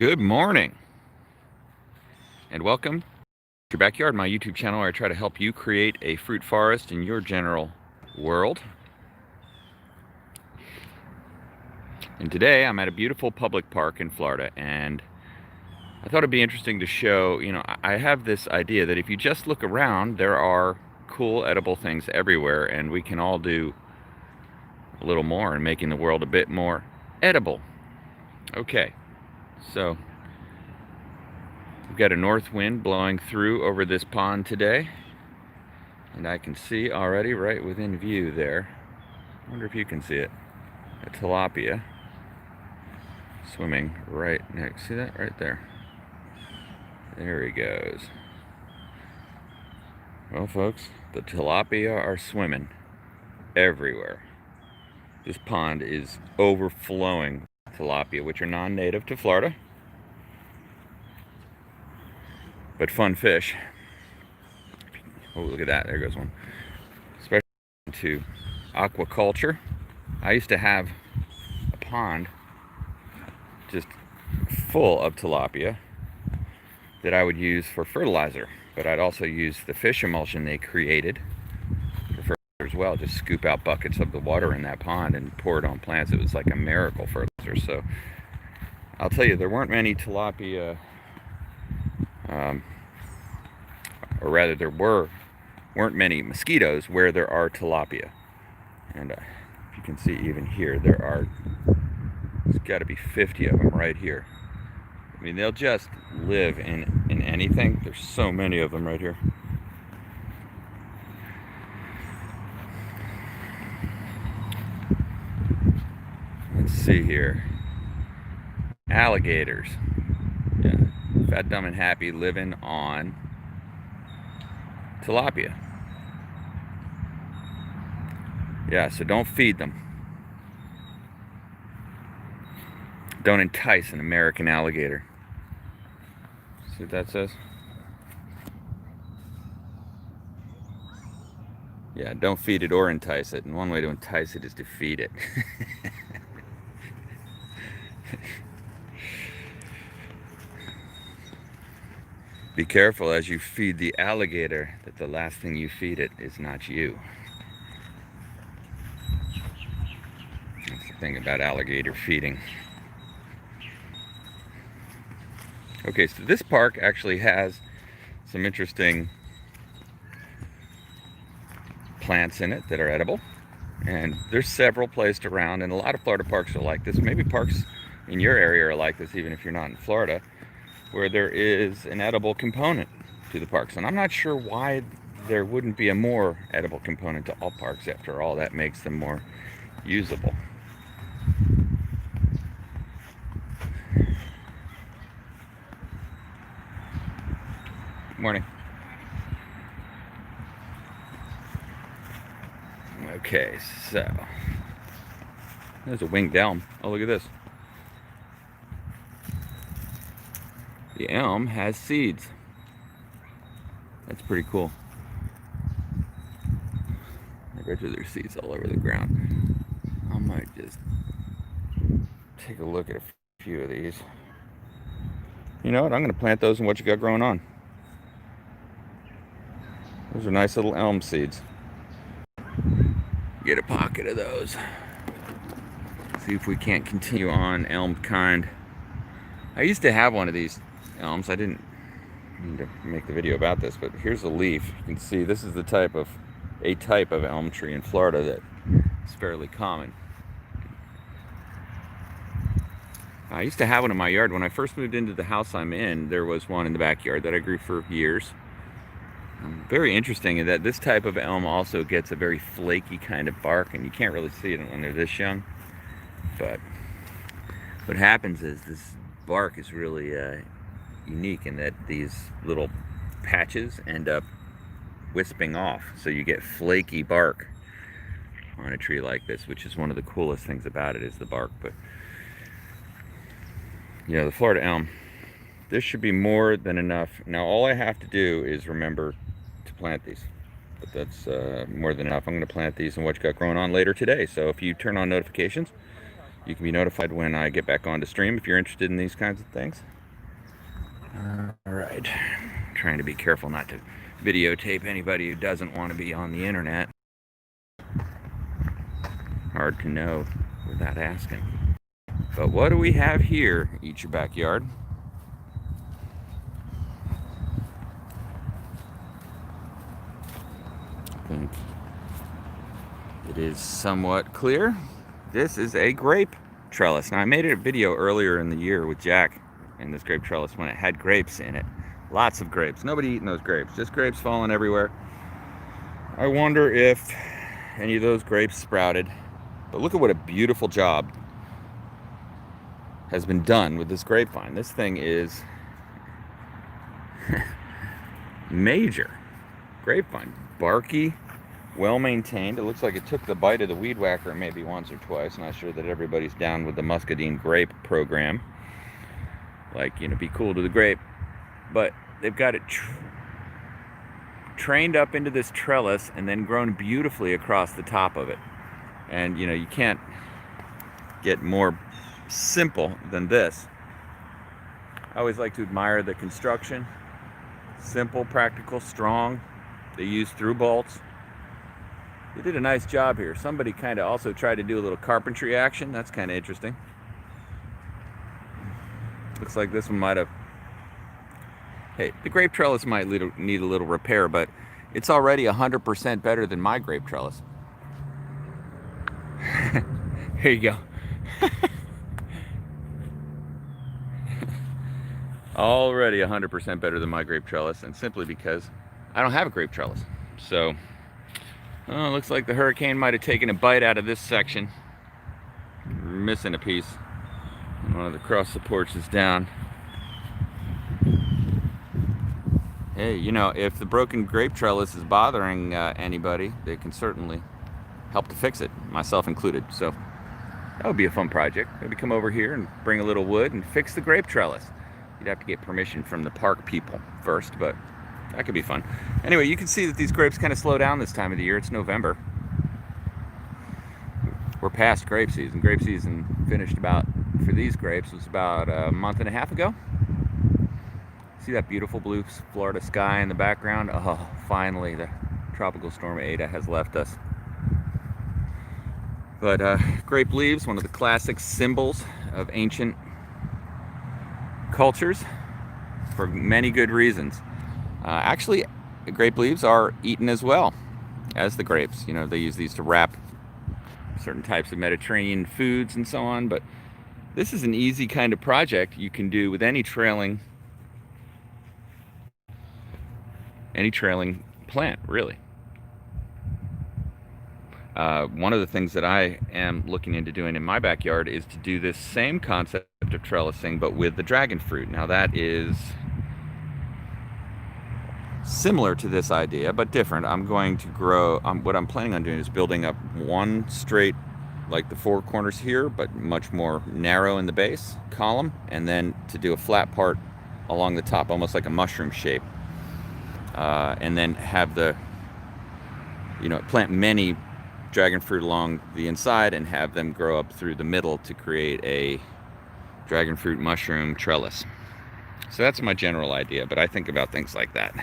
Good morning and welcome to your backyard, my YouTube channel, where I try to help you create a fruit forest in your general world. And today I'm at a beautiful public park in Florida, and I thought it'd be interesting to show, I have this idea that if you just look around, there are cool edible things everywhere, and we can all do a little more in making the world a bit more edible. Okay, so we've got a north wind blowing through over this pond today, and I can see already right within view there, I wonder if you can see it, a tilapia swimming right next. See that right there? There he goes. Well, folks, the tilapia are swimming everywhere. This pond is overflowing with tilapia, which are non-native to Florida, but fun fish. Oh, look at that, there goes one. Especially into aquaculture. I used to have a pond just full of tilapia that I would use for fertilizer, but I'd also use the fish emulsion they created for fertilizer as well. Just scoop out buckets of the water in that pond and pour it on plants. It was like a miracle fertilizer. So I'll tell you, there weren't many tilapia, or rather there weren't many mosquitoes where there are tilapia. And if you can see even here, there's got to be 50 of them right here. I mean, they'll just live in anything. There's so many of them right here. Let's see here. Alligators. Yeah, fat, dumb, and happy, living on tilapia. Yeah, so don't feed them. Don't entice an American alligator. See what that says? Yeah, don't feed it or entice it. And one way to entice it is to feed it. Be careful as you feed the alligator that the last thing you feed it is not you. That's the thing about alligator feeding. Okay, so this park actually has some interesting plants in it that are edible, and there's several placed around, and a lot of Florida parks are like this. Maybe parks in your area are like this, even if you're not in Florida, where there is an edible component to the parks. And I'm not sure why there wouldn't be a more edible component to all parks. After all, that makes them more usable. Morning. Okay, so there's a winged elm. Oh, look at this. The elm has seeds. That's pretty cool. I bet you there's seeds all over the ground. I might just take a look at a few of these. You know what? I'm going to plant those in what you got growing on. Those are nice little elm seeds. Get a pocket of those. See if we can't continue on elm kind. I used to have one of these elms. I didn't need to make the video about this, but here's a leaf. You can see this is a type of elm tree in Florida that is fairly common. I used to have one in my yard. When I first moved into the house I'm in, there was one in the backyard that I grew for years. Very interesting in that this type of elm also gets a very flaky kind of bark, and you can't really see it when they're this young. But what happens is this bark is really unique in that these little patches end up wisping off, so you get flaky bark on a tree like this, which is one of the coolest things about it, is the bark. But the Florida elm, this should be more than enough. Now all I have to do is remember to plant these, but that's more than enough. I'm going to plant these and what you got growing on later today. So if you turn on notifications, You can be notified when I get back on to stream if you're interested in these kinds of things. All right, trying to be careful not to videotape anybody who doesn't want to be on the internet. Hard to know without asking. But what do we have here? Eat your backyard. I think it is somewhat clear. This is a grape trellis. Now I made a video earlier in the year with Jack and this grape trellis when it had grapes in it. Lots of grapes. Nobody eating those grapes. Just grapes falling everywhere. I wonder if any of those grapes sprouted. But look at what a beautiful job has been done with this grapevine. This thing is major. Grapevine. Barky, well maintained. It looks like it took the bite of the weed whacker maybe once or twice. Not sure that everybody's down with the muscadine grape program. Like, you know, be cool to the grape. But they've got it trained up into this trellis and then grown beautifully across the top of it. And, you know, you can't get more simple than this. I always like to admire the construction. Simple, practical, strong. They use through bolts. They did a nice job here. Somebody kind of also tried to do a little carpentry action. That's kind of interesting. Looks like this one might have... Hey, the grape trellis might need a little repair, but it's already 100% better than my grape trellis. Here you go. Already 100% better than my grape trellis, and simply because I don't have a grape trellis. So, oh, looks like the hurricane might have taken a bite out of this section. We're missing a piece. One of the cross supports is down. Hey, you know, if the broken grape trellis is bothering anybody, they can certainly help to fix it, myself included. So that would be a fun project. Maybe come over here and bring a little wood and fix the grape trellis. You'd have to get permission from the park people first, but that could be fun. Anyway, you can see that these grapes kind of slow down this time of the year. It's November. We're past grape season. Grape season finished about, for these grapes, was about a month and a half ago. See that beautiful blue Florida sky in the background? Oh, finally, the tropical storm Ada has left us. But grape leaves, one of the classic symbols of ancient cultures for many good reasons. Actually, the grape leaves are eaten as well as the grapes. You know, they use these to wrap certain types of Mediterranean foods and so on. But this is an easy kind of project you can do with any trailing plant, really. One of the things that I am looking into doing in my backyard is to do this same concept of trellising, but with the dragon fruit. Now that is similar to this idea, but different. I'm going to grow, what I'm planning on doing is building up one straight, like the four corners here, but much more narrow in the base column, and then to do a flat part along the top, almost like a mushroom shape. And then have the, you know, plant many dragon fruit along the inside and have them grow up through the middle to create a dragon fruit mushroom trellis. So that's my general idea, but I think about things like that.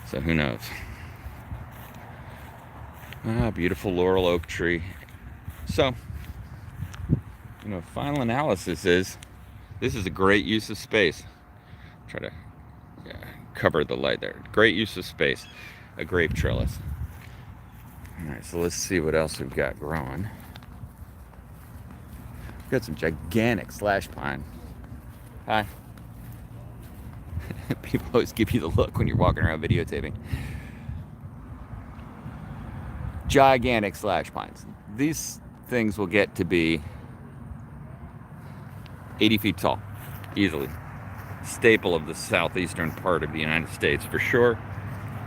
So who knows? Ah, beautiful laurel oak tree. So, you know, final analysis is, this is a great use of space. Try to cover the light there. Great use of space. A grape trellis. Alright, so let's see what else we've got growing. We've got some gigantic slash pine. Hi. People always give you the look when you're walking around videotaping. Gigantic slash pines. These things will get to be 80 feet tall, easily. Staple of the southeastern part of the United States, for sure.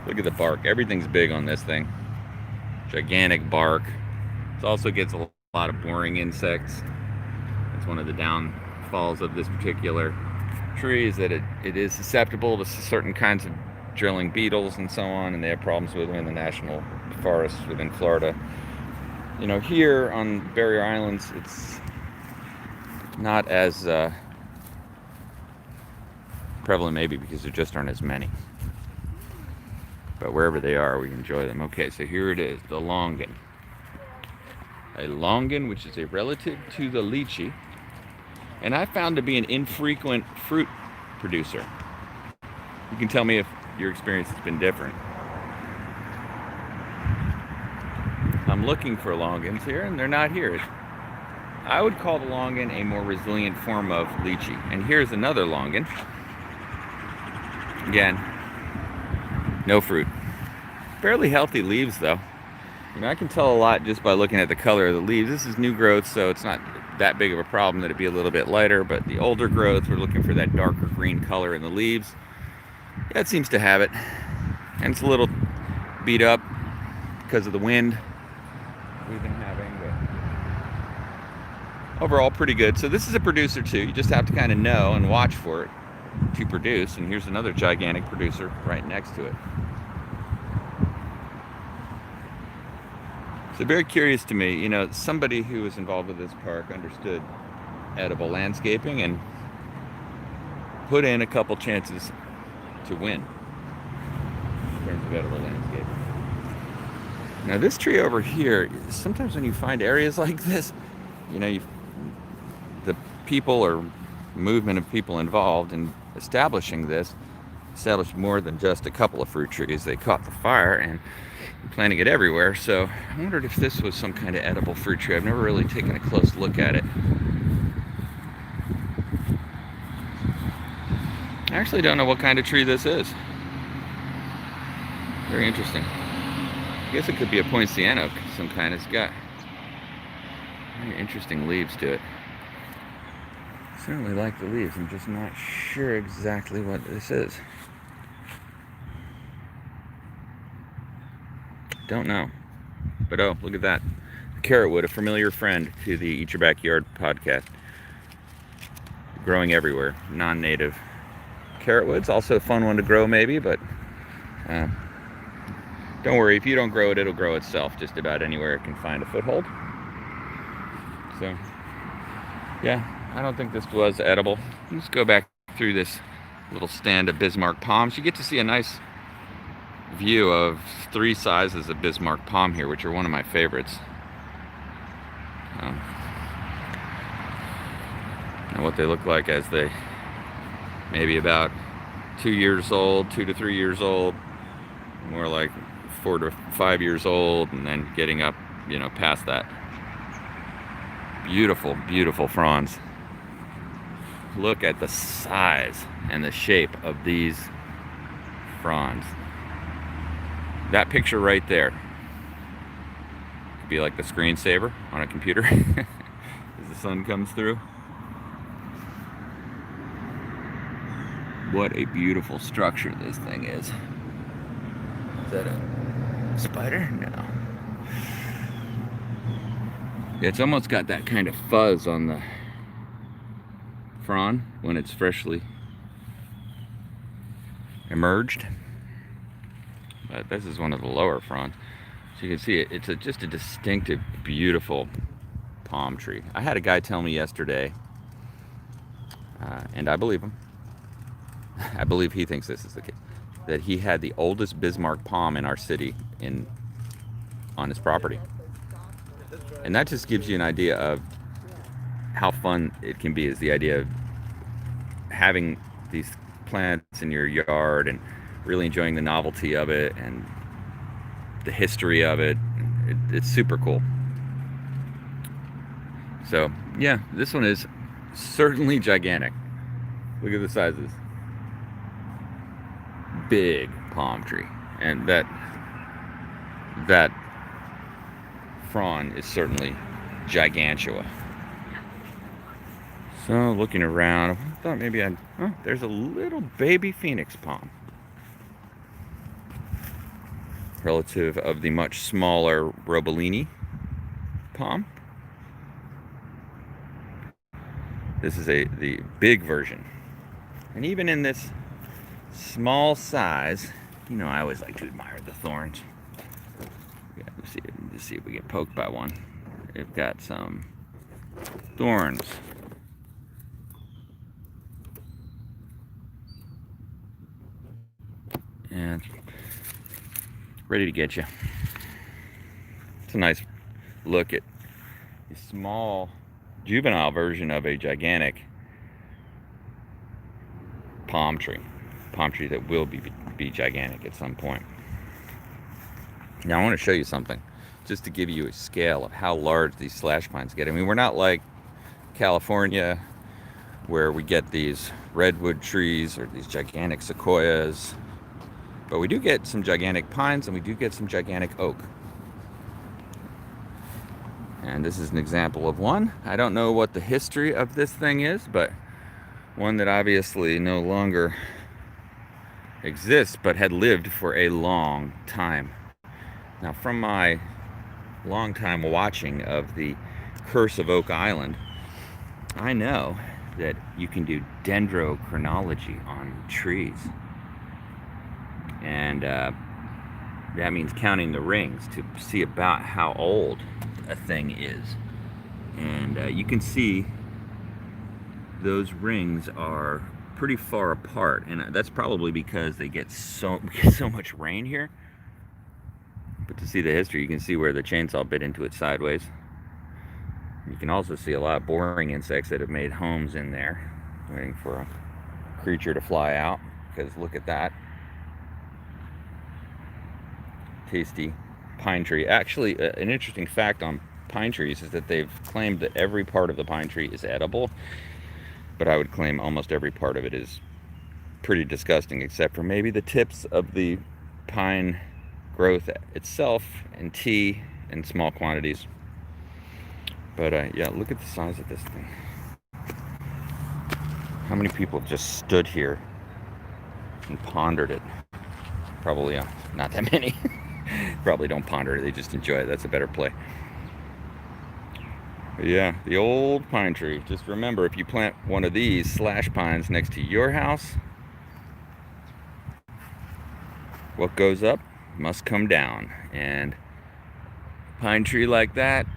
Look at the bark. Everything's big on this thing. Gigantic bark. It also gets a lot of boring insects. It's one of the downfalls of this particular tree, is that it is susceptible to certain kinds of drilling beetles and so on, and they have problems with them in the national forests within Florida. You know, here on Barrier Islands, it's not as prevalent, maybe because there just aren't as many. But wherever they are, we enjoy them. Okay, so here it is, the Longan. A Longan, which is a relative to the lychee, and I found to be an infrequent fruit producer. You can tell me if your experience has been different. I'm looking for Longans here, and they're not here. I would call the Longan a more resilient form of lychee. And here's another Longan. Again, no fruit. Fairly healthy leaves, though. You know, I can tell a lot just by looking at the color of the leaves. This is new growth, so it's not that big of a problem that it'd be a little bit lighter, but the older growth, we're looking for that darker green color in the leaves. Yeah, it seems to have it. And it's a little beat up because of the wind we've been having, but overall pretty good. So this is a producer too. You just have to kind of know and watch for it to produce. And here's another gigantic producer right next to it. So very curious to me, you know, somebody who was involved with this park understood edible landscaping and put in a couple chances to win in terms of edible landscaping. Now this tree over here, sometimes when you find areas like this, you know, the people or movement of people involved in establishing this established more than just a couple of fruit trees. They caught the fire and planting it everywhere. So I wondered if this was some kind of edible fruit tree. I've never really taken a close look at it. I actually don't know what kind of tree this is. Very interesting. I guess it could be a poinciana of some kind. It's got very interesting leaves to it. Certainly like the leaves. I'm just not sure exactly what this is. Don't know. But oh, look at that. Carrotwood, a familiar friend to the Eat Your Backyard podcast. Growing everywhere. Non-native carrotwood's also a fun one to grow maybe, but don't worry, if you don't grow it, it'll grow itself just about anywhere it can find a foothold. So, yeah, I don't think this was edible. Let's go back through this little stand of Bismarck palms. You get to see a nice view of 3 sizes of Bismarck palm here, which are one of my favorites. And what they look like as they maybe about 2 years old, 2 to 3 years old, more like 4 to 5 years old, and then getting up, you know, past that. Beautiful, beautiful fronds. Look at the size and the shape of these fronds. That picture right there could be like the screensaver on a computer as the sun comes through. What a beautiful structure this thing is. Is that a spider? No. It's almost got that kind of fuzz on the frond when it's freshly emerged. But this is one of the lower fronds. So you can see it's just a distinctive, beautiful palm tree. I had a guy tell me yesterday, and I believe him, I believe he thinks this is the case, that he had the oldest Bismarck palm in our city on his property. And that just gives you an idea of how fun it can be, is the idea of having these plants in your yard and really enjoying the novelty of it and the history of it. It's super cool. So yeah, this one is certainly gigantic. Look at the sizes. Big palm tree, and that frond is certainly gigantua. So looking around, I thought maybe there's a little baby phoenix palm, relative of the much smaller Robellini palm. This is the big version, and even in this small size, you know, I always like to admire the thorns. Let's see if we get poked by one. They've got some thorns. And ready to get you. It's a nice look at a small juvenile version of a gigantic palm tree that will be gigantic at some point. Now I want to show you something just to give you a scale of how large these slash pines get. I mean, we're not like California where we get these redwood trees or these gigantic sequoias, but we do get some gigantic pines and we do get some gigantic oak. And this is an example of one. I don't know what the history of this thing is, but one that obviously no longer exists, but had lived for a long time. Now, from my long time watching of the Curse of Oak Island, I know that you can do dendrochronology on trees. And that means counting the rings to see about how old a thing is. And you can see those rings are pretty far apart, and that's probably because they get so much rain here. But to see the history, you can see where the chainsaw bit into it sideways. You can also see a lot of boring insects that have made homes in there, waiting for a creature to fly out, because look at that. Tasty pine tree. Actually, an interesting fact on pine trees is that they've claimed that every part of the pine tree is edible, but I would claim almost every part of it is pretty disgusting, except for maybe the tips of the pine growth itself and tea in small quantities. But yeah, look at the size of this thing. How many people have just stood here and pondered it? Probably not that many. Probably don't ponder it, they just enjoy it. That's a better play. But yeah, the old pine tree. Just remember, if you plant one of these slash pines next to your house, what goes up must come down. And pine tree like that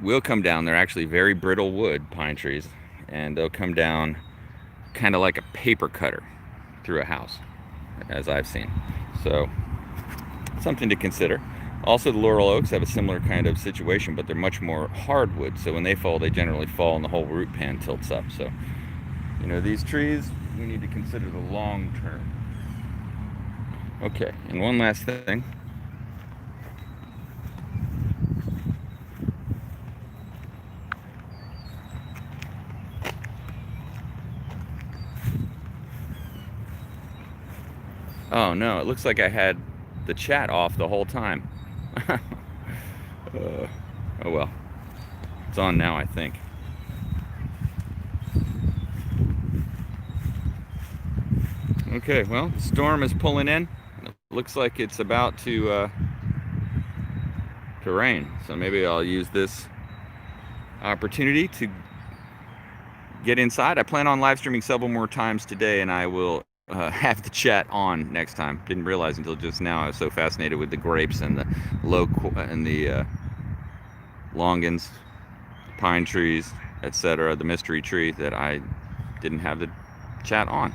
will come down. They're actually very brittle wood, pine trees, and they'll come down kind of like a paper cutter through a house, as I've seen. So something to consider. Also, the laurel oaks have a similar kind of situation, but they're much more hardwood, so when they fall, they generally fall and the whole root pan tilts up. So, you know, these trees, we need to consider the long term. Okay, and one last thing. Oh no, it looks like I had the chat off the whole time. Oh well, it's on now, I think. Okay, well, the storm is pulling in. It looks like it's about to rain, so maybe I'll use this opportunity to get inside. I plan on live streaming several more times today, and I will have the chat on next time. Didn't realize until just now. I was so fascinated with the grapes and the longans, pine trees, etc., the mystery tree, that I didn't have the chat on.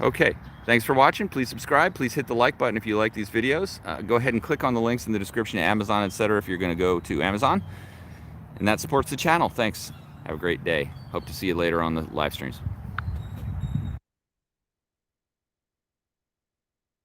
Okay, thanks for watching. Please subscribe. Please hit the like button if you like these videos. Go ahead and click on the links in the description to Amazon, etc., if you're going to go to Amazon. And that supports the channel. Thanks. Have a great day. Hope to see you later on the live streams.